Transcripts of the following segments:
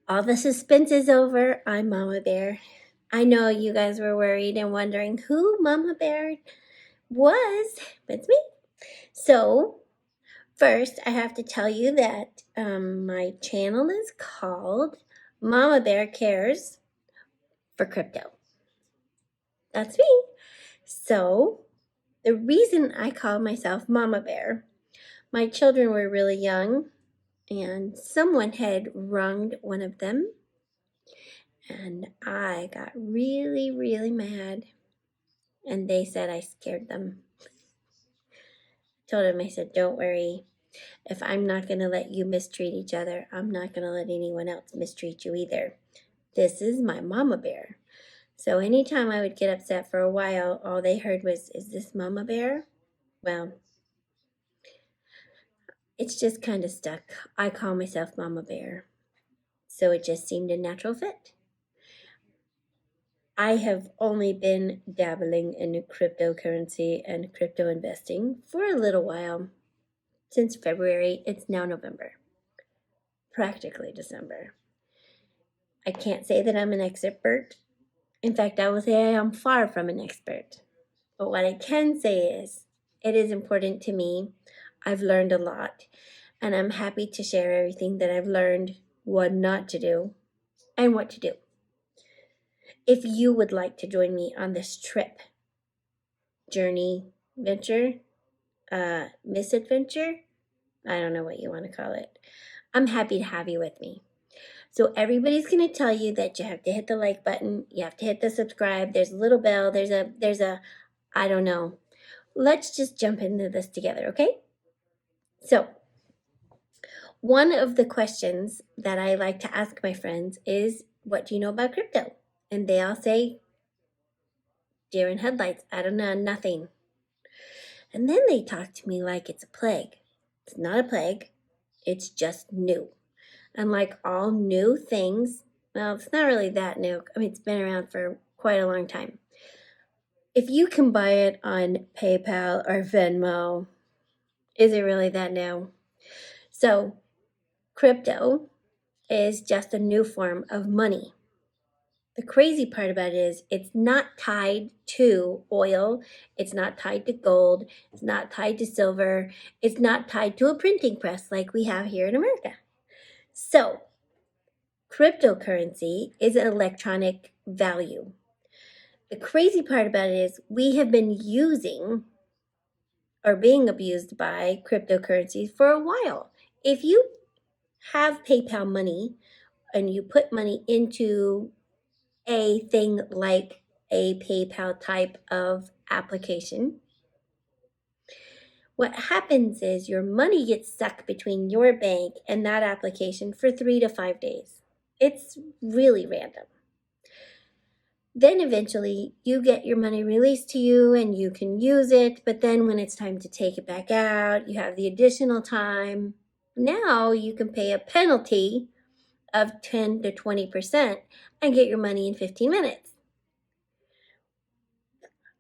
All the suspense is over. I'm Mama Bear. I know you guys were worried and wondering who Mama Bear was, but it's me. So, first, I have to tell you that my channel is called Mama Bear Cares for Crypto. That's me. So, the reason I call myself Mama Bear, my children were really young and someone had wronged one of them. And I got really, really mad. And they said I scared them. Told them, I said, don't worry. If I'm not going to let you mistreat each other, I'm not going to let anyone else mistreat you either. This is my Mama Bear. So anytime I would get upset for a while, all they heard was, is this Mama Bear? Well, it's just kind of stuck. I call myself Mama Bear. So it just seemed a natural fit. I have only been dabbling in cryptocurrency and crypto investing for a little while. Since February, it's now November. Practically December. I can't say that I'm an expert. In fact, I will say I am far from an expert. But what I can say is, it is important to me. I've learned a lot, and I'm happy to share everything that I've learned, what not to do, and what to do. If you would like to join me on this trip, journey, venture, misadventure, I don't know what you want to call it, I'm happy to have you with me. So everybody's going to tell you that you have to hit the like button, you have to hit the subscribe, there's a little bell, there's a, I don't know. Let's just jump into this together, okay? So, one of the questions that I like to ask my friends is, what do you know about crypto? And they all say, deer in headlights, I don't know, nothing. And then they talk to me like it's a plague. It's not a plague, it's just new. And like all new things, well, it's not really that new. I mean, it's been around for quite a long time. If you can buy it on PayPal or Venmo, is it really that new? So, crypto is just a new form of money. The crazy part about it is it's not tied to oil, it's not tied to gold, it's not tied to silver, it's not tied to a printing press like we have here in America. So, cryptocurrency is an electronic value. The crazy part about it is we have been using or being abused by cryptocurrencies for a while. If you have PayPal money and you put money into a thing like a PayPal type of application, what happens is your money gets stuck between your bank and that application for 3 to 5 days. It's really random. Then eventually you get your money released to you and you can use it, but then when it's time to take it back out, you have the additional time. Now you can pay a penalty of 10 to 20% and get your money in 15 minutes.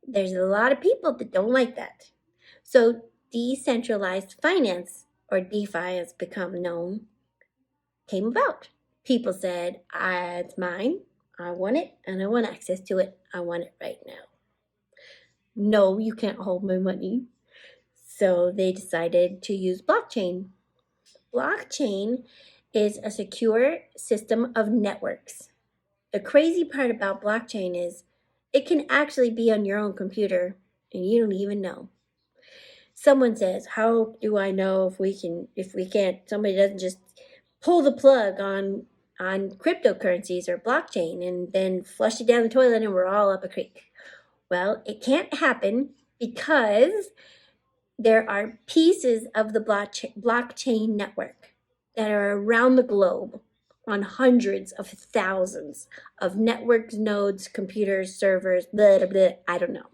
There's a lot of people that don't like that. So decentralized finance, or DeFi as become known, came about. People said, it's mine, I want it, and I want access to it. I want it right now. No, you can't hold my money. So they decided to use blockchain. Blockchain is a secure system of networks. The crazy part about blockchain is it can actually be on your own computer and you don't even know. Someone says, how do I know if we can't, somebody doesn't just pull the plug on cryptocurrencies or blockchain and then flush it down the toilet and we're all up a creek? Well, it can't happen because there are pieces of the blockchain network that are around the globe on hundreds of thousands of networks, nodes, computers, servers, blah, blah, blah, I don't know.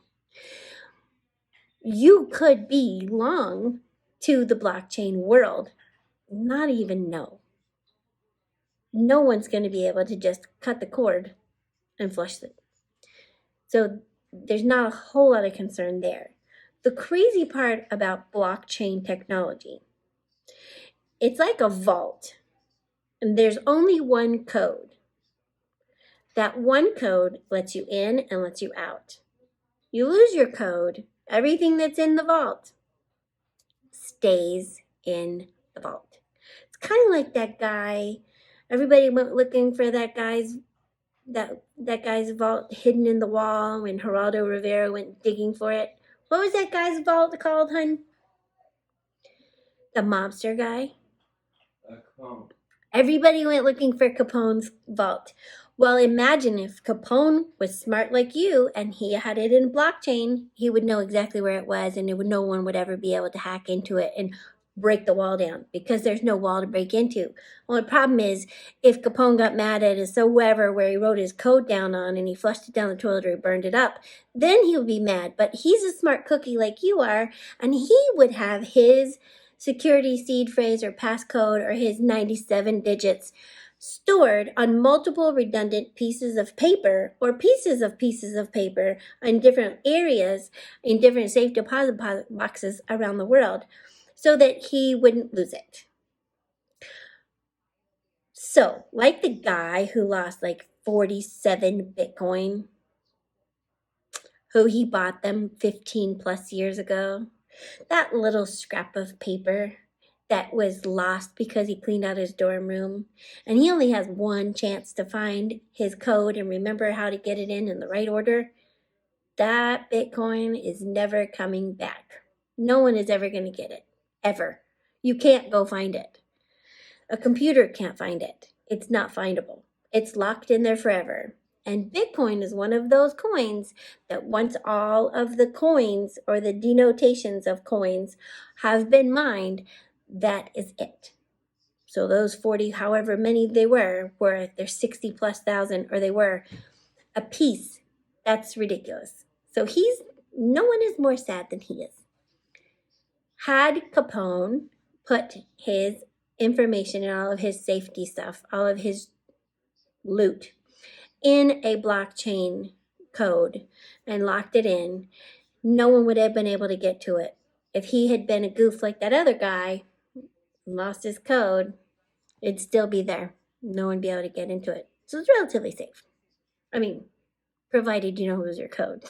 You could belong to the blockchain world, not even know. No one's going to be able to just cut the cord and flush it. So there's not a whole lot of concern there. The crazy part about blockchain technology, it's like a vault. And there's only one code. That one code lets you in and lets you out. You lose your code, everything that's in the vault stays in the vault. It's kind of like that guy. Everybody went looking for that guy's vault hidden in the wall when Geraldo Rivera went digging for it. What was that guy's vault called, hun? The mobster guy? Everybody went looking for Capone's vault. Well, imagine if Capone was smart like you and he had it in blockchain, he would know exactly where it was, and no one would ever be able to hack into it and break the wall down because there's no wall to break into. Well, the problem is if Capone got mad at his whoever where he wrote his code down on and he flushed it down the toilet or he burned it up, then he would be mad. But he's a smart cookie like you are, and he would have his security seed phrase or passcode or his 97 digits stored on multiple redundant pieces of paper or pieces of paper in different areas in different safe deposit boxes around the world so that he wouldn't lose it. So, like the guy who lost like 47 Bitcoin, who he bought them 15 plus years ago, that little scrap of paper that was lost because he cleaned out his dorm room, and he only has one chance to find his code and remember how to get it in the right order, that Bitcoin is never coming back. No one is ever going to get it, ever. You can't go find it. A computer can't find it. It's not findable. It's locked in there forever. And Bitcoin is one of those coins that once all of the coins or the denotations of coins have been mined, that is it. So those 40, however many they were there's 60 plus thousand, or they were a piece. That's ridiculous. So no one is more sad than he is. Had Capone put his information and all of his safety stuff, all of his loot in a blockchain code and locked it in, no one would have been able to get to it. If he had been a goof like that other guy, lost his code, it'd still be there. No one would be able to get into it. So it's relatively safe. I mean, provided you know who's your code.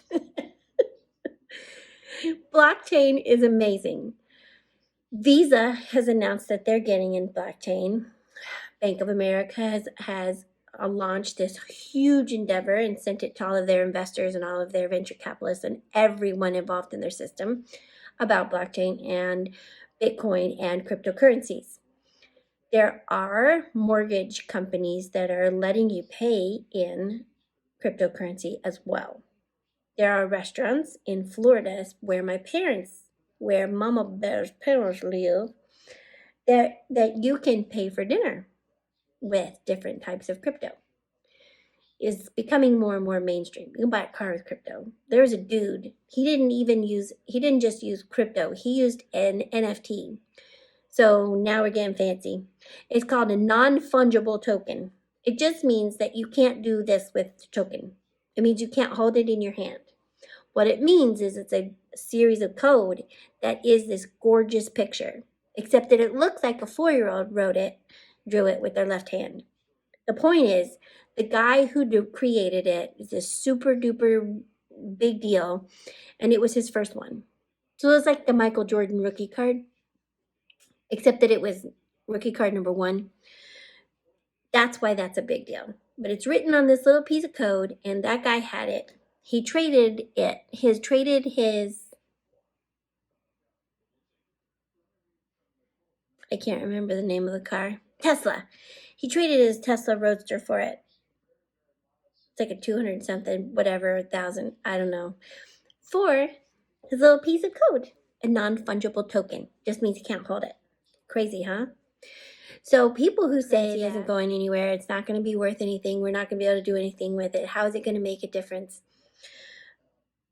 Blockchain is amazing. Visa has announced that they're getting in blockchain. Bank of America has launched this huge endeavor and sent it to all of their investors and all of their venture capitalists and everyone involved in their system about blockchain and Bitcoin and cryptocurrencies. There are mortgage companies that are letting you pay in cryptocurrency as well. There are restaurants in Florida where MommaBear's parents live, that you can pay for dinner with different types of crypto. Is becoming more and more mainstream. You can buy a car with crypto. There's a dude, he didn't just use crypto, he used an NFT. So now we're getting fancy. It's called a non-fungible token. It just means that you can't do this with the token. It means you can't hold it in your hand. What it means is it's a series of code that is this gorgeous picture, except that it looks like a 4-year-old drew it with their left hand. The point is, the guy who created it is a super duper big deal, and it was his first one. So it was like the Michael Jordan rookie card, except that it was rookie card number 1. That's why that's a big deal. But it's written on this little piece of code, and that guy had it. He traded his I can't remember the name of the car. Tesla. He traded his Tesla Roadster for it. It's like a 200 something, whatever, 1,000, I don't know. For his little piece of code. A non-fungible token. Just means you can't hold it. Crazy, huh? So people who say it isn't going anywhere, it's not going to be worth anything, we're not going to be able to do anything with it, how is it going to make a difference?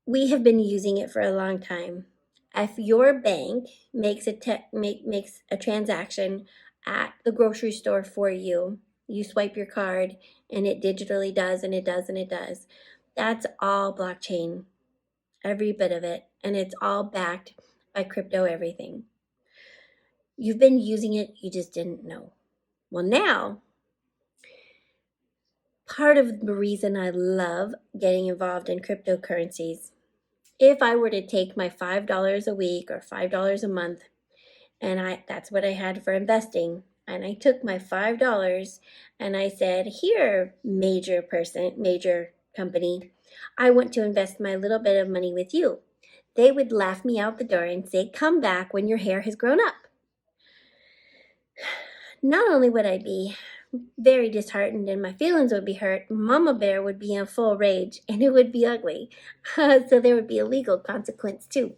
We have been using it for a long time. If your bank makes a transaction at the grocery store for you, you swipe your card and it digitally does, and it does, and it does. That's all blockchain, every bit of it, and it's all backed by crypto everything. You've been using it, you just didn't know. Well, now part of the reason I love getting involved in cryptocurrencies. If I were to take my $5 a week or $5 a month, and that's what I had for investing, and I took my $5 and I said, here, major company, I want to invest my little bit of money with you. They would laugh me out the door and say, come back when your hair has grown up. Not only would I be very disheartened and my feelings would be hurt, Mama Bear would be in full rage and it would be ugly. So there would be a legal consequence too.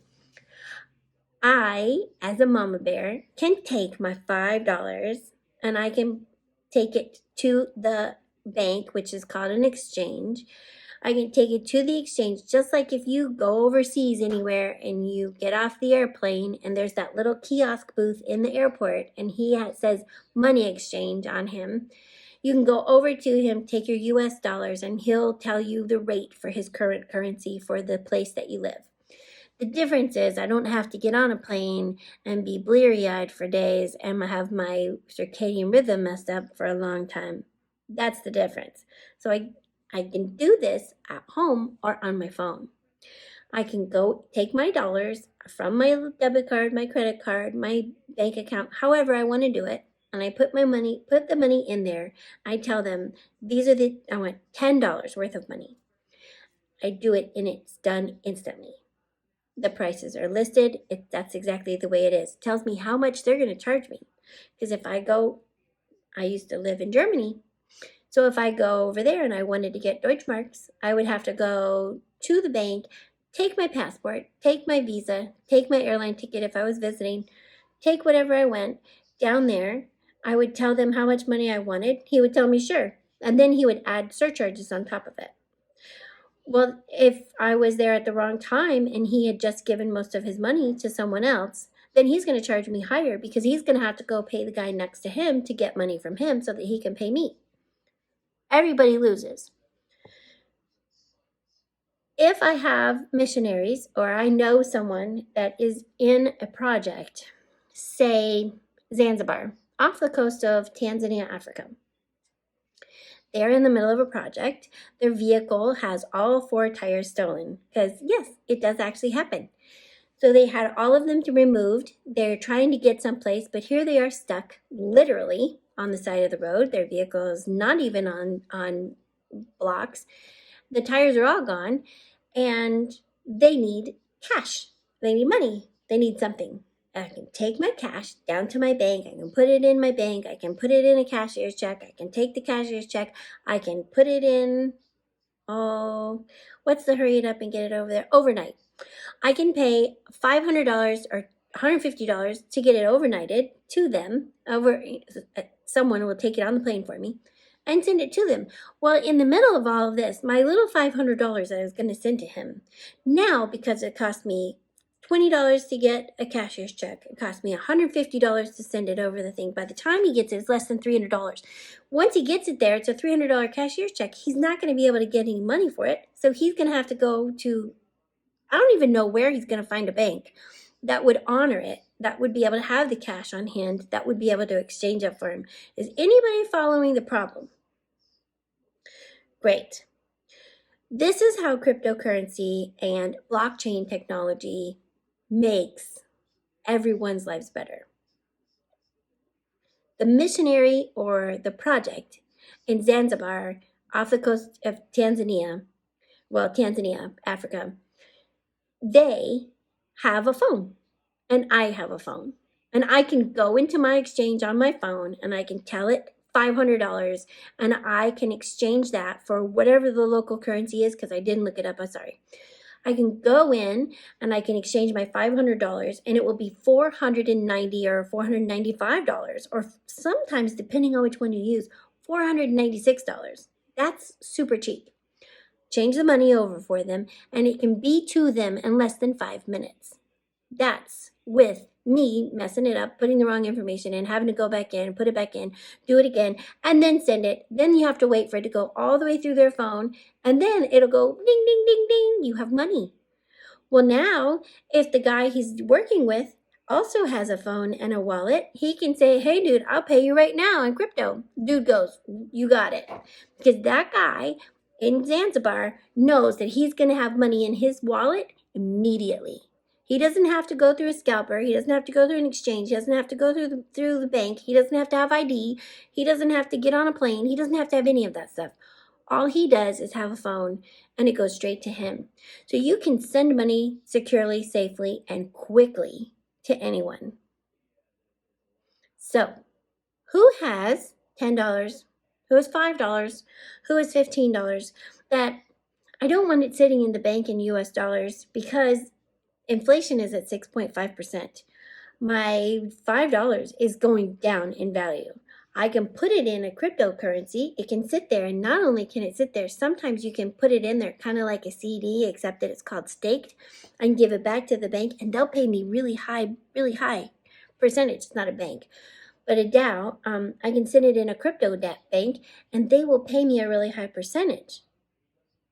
I, as a Mama Bear, can take my $5 and I can take it to the bank, which is called an exchange. I can take it to the exchange, just like if you go overseas anywhere and you get off the airplane and there's that little kiosk booth in the airport and says money exchange on him. You can go over to him, take your US dollars, and he'll tell you the rate for his current currency for the place that you live. The difference is I don't have to get on a plane and be bleary-eyed for days and have my circadian rhythm messed up for a long time. That's the difference. So I can do this at home or on my phone. I can go take my dollars from my debit card, my credit card, my bank account, however I want to do it, and I put the money in there. I tell them, I want $10 worth of money. I do it and it's done instantly. The prices are listed. That's exactly the way it is. It tells me how much they're going to charge me. Because I used to live in Germany. So if I go over there and I wanted to get Deutschmarks, I would have to go to the bank, take my passport, take my visa, take my airline ticket if I was visiting, take whatever I went down there. I would tell them how much money I wanted. He would tell me sure. And then he would add surcharges on top of it. Well, if I was there at the wrong time and he had just given most of his money to someone else, then he's going to charge me higher because he's going to have to go pay the guy next to him to get money from him so that he can pay me. Everybody loses. If I have missionaries or I know someone that is in a project, say Zanzibar, off the coast of Tanzania, Africa, they're in the middle of a project. Their vehicle has all 4 tires stolen because, yes, it does actually happen. So they had all of them removed. They're trying to get someplace, but here they are stuck literally on the side of the road. Their vehicle is not even on blocks. The tires are all gone, and they need cash. They need money. They need something. I can take my cash down to my bank. I can put it in my bank. I can put it in a cashier's check. I can take the cashier's check. I can put it in, what's the hurry it up and get it over there? Overnight. I can pay $500 or $150 to get it overnighted to them. Someone will take it on the plane for me and send it to them. Well, in the middle of all of this, my little $500 that I was going to send to him, now because it cost me $20 to get a cashier's check, it cost me $150 to send it over the thing. By the time he gets it, it's less than $300. Once he gets it there, it's a $300 cashier's check. He's not going to be able to get any money for it, so he's going to have to go to, I don't even know where he's going to find a bank that would honor it, that would be able to have the cash on hand, that would be able to exchange it for him. Is anybody following the problem? Great. This is how cryptocurrency and blockchain technology makes everyone's lives better. The missionary or the project in Zanzibar off the coast of Tanzania, Africa, they have a phone and I have a phone. And I can go into my exchange on my phone and I can tell it $500 and I can exchange that for whatever the local currency is because I didn't look it up. I'm sorry. I can go in and I can exchange my $500 and it will be $490 or $495 or sometimes, depending on which one you use, $496. That's super cheap. Change the money over for them and it can be to them in less than 5 minutes. That's with me messing it up, putting the wrong information in, having to go back in, put it back in, do it again, and then send it. Then you have to wait for it to go all the way through their phone, and then it'll go ding, ding, ding, ding, you have money. Well, now, if the guy he's working with also has a phone and a wallet. He can say, hey, dude, I'll pay you right now in crypto. Dude goes, you got it. Because that guy in Zanzibar knows that he's going to have money in his wallet immediately. He doesn't have to go through a scalper. He doesn't have to go through an exchange. He doesn't have to go through the bank. He doesn't have to have ID. He doesn't have to get on a plane. He doesn't have to have any of that stuff. All he does is have a phone, and it goes straight to him. So you can send money securely, safely, and quickly to anyone. So, who has $10? Who has $5? Who has $15? That I don't want it sitting in the bank in US dollars because inflation is at 6.5%. My $5 is going down in value. I can put it in a cryptocurrency. It can sit there, and not only can it sit there, sometimes you can put it in there kind of like a CD, except that it's called staked. I can give it back to the bank, and they'll pay me really high percentage. It's not a bank, but a DAO. I can send it in a crypto bank, and they will pay me a really high percentage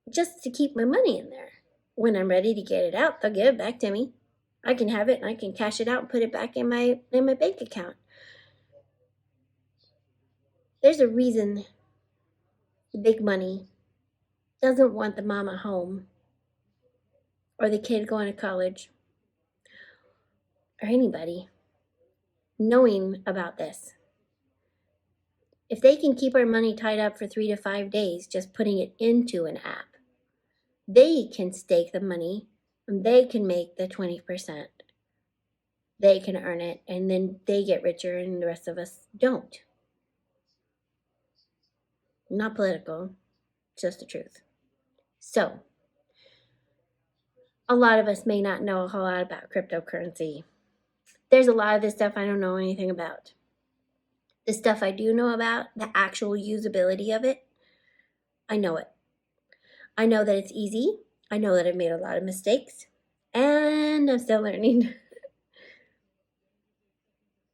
just to keep my money in there. When I'm ready to get it out, they'll give it back to me. I can have it, and I can cash it out and put it back in my bank account. There's a reason the big money doesn't want the mama home or the kid going to college or anybody knowing about this. If they can keep our money tied up for 3 to 5 days just putting it into an app, they can stake the money and they can make the 20%. They can earn it, and then they get richer and the rest of us don't. Not political, just the truth. So, a lot of us may not know a whole lot about cryptocurrency. There's a lot of this stuff I don't know anything about. The stuff I do know about, the actual usability of it, I know it. I know that it's easy. I know that I've made a lot of mistakes, and I'm still learning.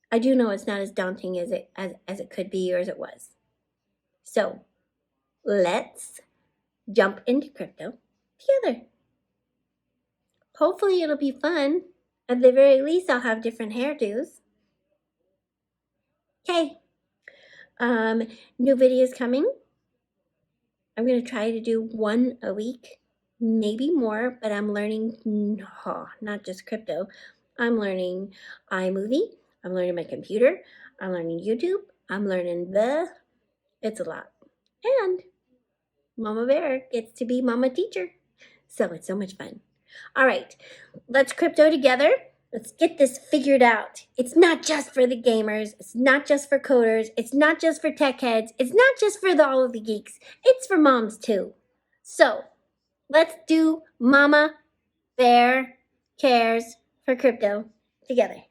I do know it's not as daunting as it could be or as it was. So, let's jump into crypto together. Hopefully it'll be fun. At the very least, I'll have different hairdos. Okay. New videos coming. I'm going to try to do one a week, maybe more, but I'm learning, not just crypto. I'm learning iMovie. I'm learning my computer. I'm learning YouTube. I'm learning it's a lot. And MommaBear gets to be Mama Teacher. So it's so much fun. All right, let's crypto together. Let's get this figured out. It's not just for the gamers. It's not just for coders. It's not just for tech heads. It's not just for all of the geeks. It's for moms too. So let's do Mama Bear Cares for crypto together.